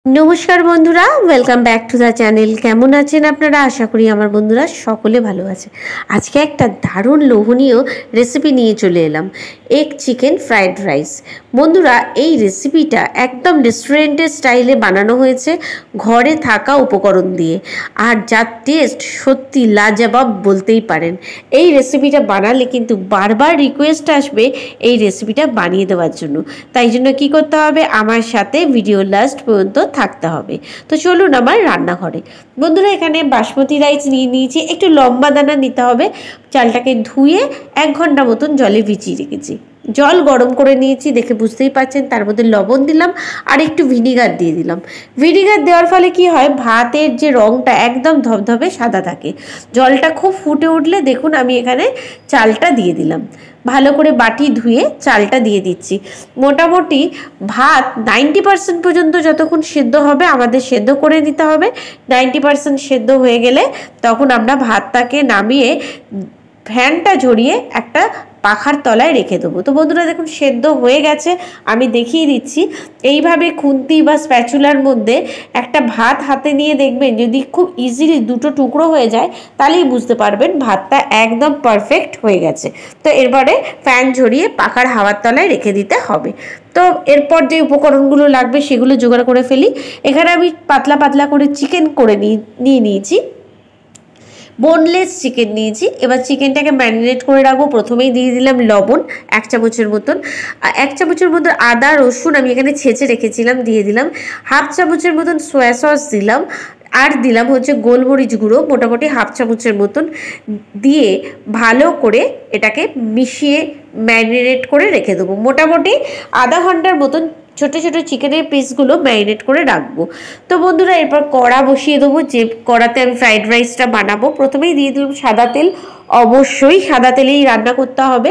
নমস্কার বন্ধুরা, welcome back to the channel. কেমন আছেন আপনারা? আশা করি আমার বন্ধুরা সকলে ভালো আছে। আজকে একটা দারুণ লোভনীয় রেসিপি নিয়ে চলে এলাম, এগ চিকেন ফ্রাইড রাইস। বন্ধুরা, এই রেসিপিটা একদম রেস্টুরেন্টের স্টাইলে বানানো হয়েছে, ঘরে থাকা উপকরণ দিয়ে, আর যার টেস্ট সত্যি লাজবাব বলতেই পারেন। এই রেসিপিটা বানালে কিন্তু বারবার রিকোয়েস্ট আসবে এই রেসিপিটা বানিয়ে দেওয়ার জন্য। তাই জন্য কী করতে হবে, আমার সাথে ভিডিও লাস্ট পর্যন্ত থাকতে হবে। তো চলুন আমার রান্নাঘরে। বন্ধুরা, এখানে বাসমতি রাইস নিয়ে নিয়েছি, একটু লম্বা দানা নিতে হবে। চালটাকে ধুয়ে 1 ঘন্টা মতন জলে ভিজিয়ে রেখেছি। জল গরম করে নিয়েছি, দেখে বুঝতেই পারছেন। তার মধ্যে লবণ দিলাম আর একটু ভিনিগার দিয়ে দিলাম। ভিনিগার দেওয়ার ফলে কি হয়, ভাতের যে রঙটা একদম ধবধবে সাদা থাকে। জলটা খুব ফুটে উঠলে দেখুন আমি এখানে চালটা দিয়ে দিলাম। ভালো করে বাটি ধুয়ে চালটা দিয়ে দিচ্ছি। মোটামুটি ভাত 90% পর্যন্ত যতক্ষণ সেদ্ধ হবে আমাদের সেদ্ধ করে নিতে হবে। 90% সেদ্ধ হয়ে গেলে তখন আমরা ভাতটাকে নামিয়ে ফ্যানটা ঝরিয়ে একটা পাখার তলায় রেখে দেবো। তো বন্ধুরা দেখুন, সেদ্ধ হয়ে গেছে, আমি দেখিয়ে দিচ্ছি। এইভাবে খুন্তি বা স্প্যাচুলার মধ্যে একটা ভাত হাতে নিয়ে দেখবেন, যদি খুব ইজিলি দুটো টুকরো হয়ে যায় তাহলেই বুঝতে পারবেন ভাতটা একদম পারফেক্ট হয়ে গেছে। তো এরপরে ফ্যান ঝরিয়ে পাখার হাওয়ার তলায় রেখে দিতে হবে। তো এরপর যে উপকরণগুলো লাগবে সেগুলো জোগাড় করে ফেলি। এখানে আমি পাতলা পাতলা করে চিকেন করে নিয়েছি, বোনলেস চিকেন নিয়েছি। এবার চিকেনটাকে ম্যারিনেট করে রাখবো। প্রথমেই দিয়ে দিলাম লবণ 1 চামচের মতন, 1 চামচের মতন আদা রসুন আমি এখানে ছেঁচে রেখেছিলাম দিয়ে দিলাম, 1/2 চামচের মতন সয়া সস দিলাম, আর দিলাম হচ্ছে গোলমরিচ গুঁড়ো মোটামুটি 1/2 চামচের মতন দিয়ে ভালো করে এটাকে মিশিয়ে ম্যারিনেট করে রেখে দেবো। মোটামুটি আধা ঘন্টার মতন ছোটো ছোটো চিকেনের পিসগুলো ম্যারিনেট করে রাখবো। তো বন্ধুরা, এরপর কড়া বসিয়ে দেবো। যে কড়াতে আমি ফ্রাইড রাইসটা বানাবো, প্রথমেই দিয়ে দিলাম সাদা তেল। অবশ্যই সাদা তেলেই রান্না করতে হবে।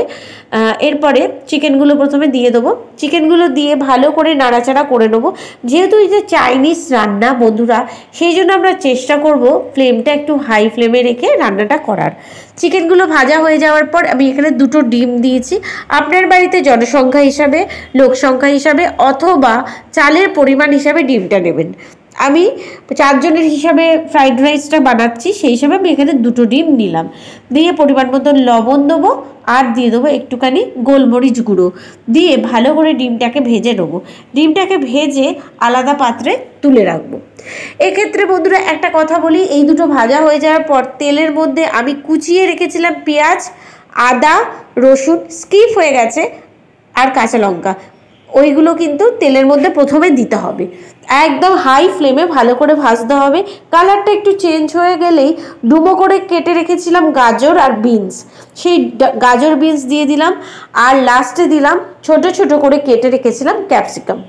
এরপরে চিকেনগুলো প্রথমে দিয়ে দেবো। চিকেনগুলো দিয়ে ভালো করে নাড়াচাড়া করে নেবো। যেহেতু এই যে চাইনিজ রান্না বন্ধুরা, সেই জন্য আমরা চেষ্টা করব ফ্লেমটা একটু হাই ফ্লেমে রেখে রান্নাটা করার। চিকেনগুলো ভাজা হয়ে যাওয়ার পর আমি এখানে 2টো ডিম দিয়েছি। আপনার বাড়িতে জনসংখ্যা হিসাবে, লোক সংখ্যা হিসাবে অথবা চালের পরিমাণ হিসাবে ডিমটা নেবেন। আমি 4 জনের হিসাবে ফ্রাইড রাইসটা বানাচ্ছি, সেই হিসাবে আমি এখানে 2টো ডিম নিলাম। দিয়ে পরিমাণ মতো লবণ দেবো আর দিয়ে দেবো একটুখানি গোলমরিচ গুঁড়ো দিয়ে ভালো করে ডিমটাকে ভেজে নেবো। ডিমটাকে ভেজে আলাদা পাত্রে তুলে রাখবো। এক্ষেত্রে বন্ধুরা একটা কথা বলি, এই দুটো ভাজা হয়ে যাওয়ার পর তেলের মধ্যে আমি কুচিয়ে রেখেছিলাম পেঁয়াজ, আদা, রসুন স্কিপ হয়ে গেছে, আর কাঁচা লঙ্কা, ওইগুলো কিন্তু তেলের মধ্যে প্রথমে দিতে হবে। একদম হাই ফ্লেমে ভালো করে ভাজতে হবে। কালারটা একটু চেঞ্জ হয়ে গেলেই ডুমো করে কেটে রেখেছিলাম গাজর আর বিনস, সেই গাজর বিনস দিয়ে দিলাম। আর লাস্টে দিলাম ছোট ছোট করে কেটে রেখেছিলাম ক্যাপসিকাম।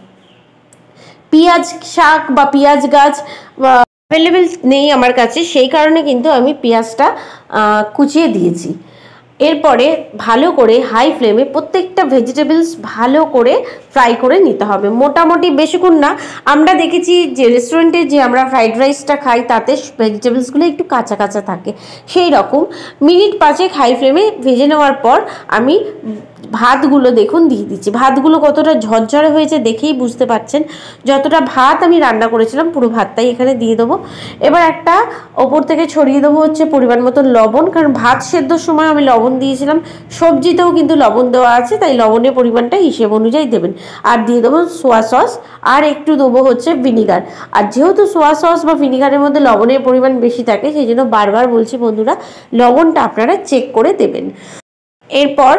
পেঁয়াজ শাক বা পেঁয়াজ গাছ অ্যাভেলেবেল নেই আমার কাছে, সেই কারণে কিন্তু আমি পেঁয়াজটা কুচিয়ে দিয়েছি। এরপরে ভালো করে হাই ফ্লেমে প্রত্যেকটা ভেজিটেবলস ভালো করে ফ্রাই করে নিতে হবে। মোটামুটি বেশিক্ষণ না। আমরা দেখেছি যে রেস্টুরেন্টে যে আমরা ফ্রাইড রাইসটা খাই তাতে ভেজিটেবলসগুলো একটু কাঁচা কাঁচা থাকে, সেই রকম মিনিট 5 হাই ফ্লেমে ভেজে নেওয়ার পর আমি ভাতগুলো দেখুন দিয়ে দিচ্ছি। ভাতগুলো কতটা ঝরঝরে হয়েছে দেখেই বুঝতে পারছেন। যতটা ভাত আমি রান্না করেছিলাম পুরো ভাতটাই এখানে দিয়ে দেবো। এবার একটা ওপর থেকে ছড়িয়ে দেবো হচ্ছে পরিমাণ মতো লবণ, কারণ ভাত সেদ্ধর সময় আমি লবণ দিয়েছিলাম, সবজিতেও কিন্তু লবণ দেওয়া আছে, তাই লবণের পরিমাণটা হিসেব অনুযায়ী দেবেন। আর দিয়ে দেবো সোয়া সস, আর একটু দেবো হচ্ছে ভিনিগার। আর যেহেতু সোয়া সস বা ভিনিগারের মধ্যে লবণের পরিমাণ বেশি থাকে, সেই জন্য বারবার বলছি বন্ধুরা, লবণটা আপনারা চেক করে দেবেন। এরপর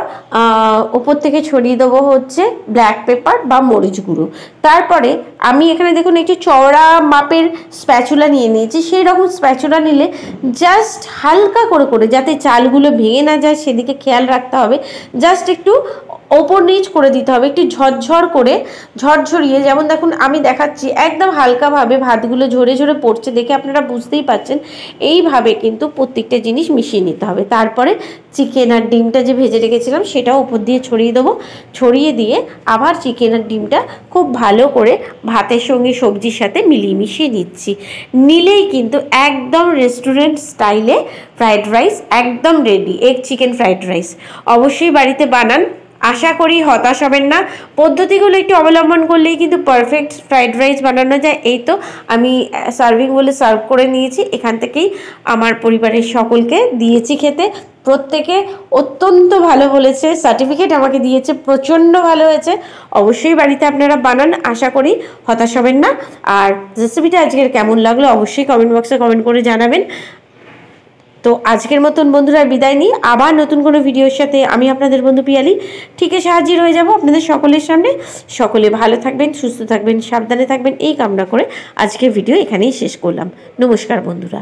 ওপর থেকে ছড়িয়ে দেবো হচ্ছে ব্ল্যাক পেপার বা মরিচ গুঁড়ো। তারপরে আমি এখানে দেখুন একটু চওড়া মাপের স্প্যাচুলা নিয়ে নিয়েছি। সেই রকম স্প্যাচুলা নিলে জাস্ট হালকা করে করে, যাতে চালগুলো ভেঙে না যায় সেদিকে খেয়াল রাখতে হবে। জাস্ট একটু ওপর নিচ করে দিতে হবে, একটু ঝরঝর করে ঝরঝরিয়ে। যেমন দেখুন আমি দেখাচ্ছি, একদম হালকাভাবে ভাতগুলো ঝরে ঝরে পড়ছে, দেখে আপনারা বুঝতেই পারছেন। এইভাবে কিন্তু প্রত্যেকটা জিনিস মিশিয়ে নিতে হবে। তারপরে চিকেন আর ডিমটা যে ভেজে রেখেছিলাম সেটাও উপর দিয়ে ছড়িয়ে দেবো। ছড়িয়ে দিয়ে আবার চিকেন আর ডিমটা খুব ভালো করে ভাতের সঙ্গে সবজির সাথে মিলিয়ে মিশিয়ে নিচ্ছি। নিলেই কিন্তু একদম রেস্টুরেন্ট স্টাইলে ফ্রাইড রাইস একদম ready. Egg chicken fried rice অবশ্যই বাড়িতে বানান। আশা করি হতাশ হবেন না। পদ্ধতিগুলো একটু অবলম্বন করলেই কিন্তু পারফেক্ট ফ্রাইড রাইস বানানো যায়। এই তো আমি সার্ভিং বলে সার্ভ করে নিয়েছি, এখান থেকেই আমার পরিবারের সকলকে দিয়েছি খেতে। প্রত্যেকে অত্যন্ত ভালো বলেছে, সার্টিফিকেট আমাকে দিয়েছে, প্রচণ্ড ভালো হয়েছে। অবশ্যই বাড়িতে আপনারা বানান, আশা করি হতাশ হবেন না। আর রেসিপিটা আজকের কেমন লাগলো অবশ্যই কমেন্ট বক্সে কমেন্ট করে জানাবেন। তো আজকের মতন বন্ধুরা বিদায় নিই, আবার নতুন কোনো ভিডিওর সাথে আমি আপনাদের বন্ধু পিয়ালি ঠিক এসে হাজির হয়ে যাব আপনাদের সকলের সামনে। সকলে ভালো থাকবেন, সুস্থ থাকবেন, সাবধানে থাকবেন এই কামনা করে আজকের ভিডিও এখানেই শেষ করলাম। নমস্কার বন্ধুরা।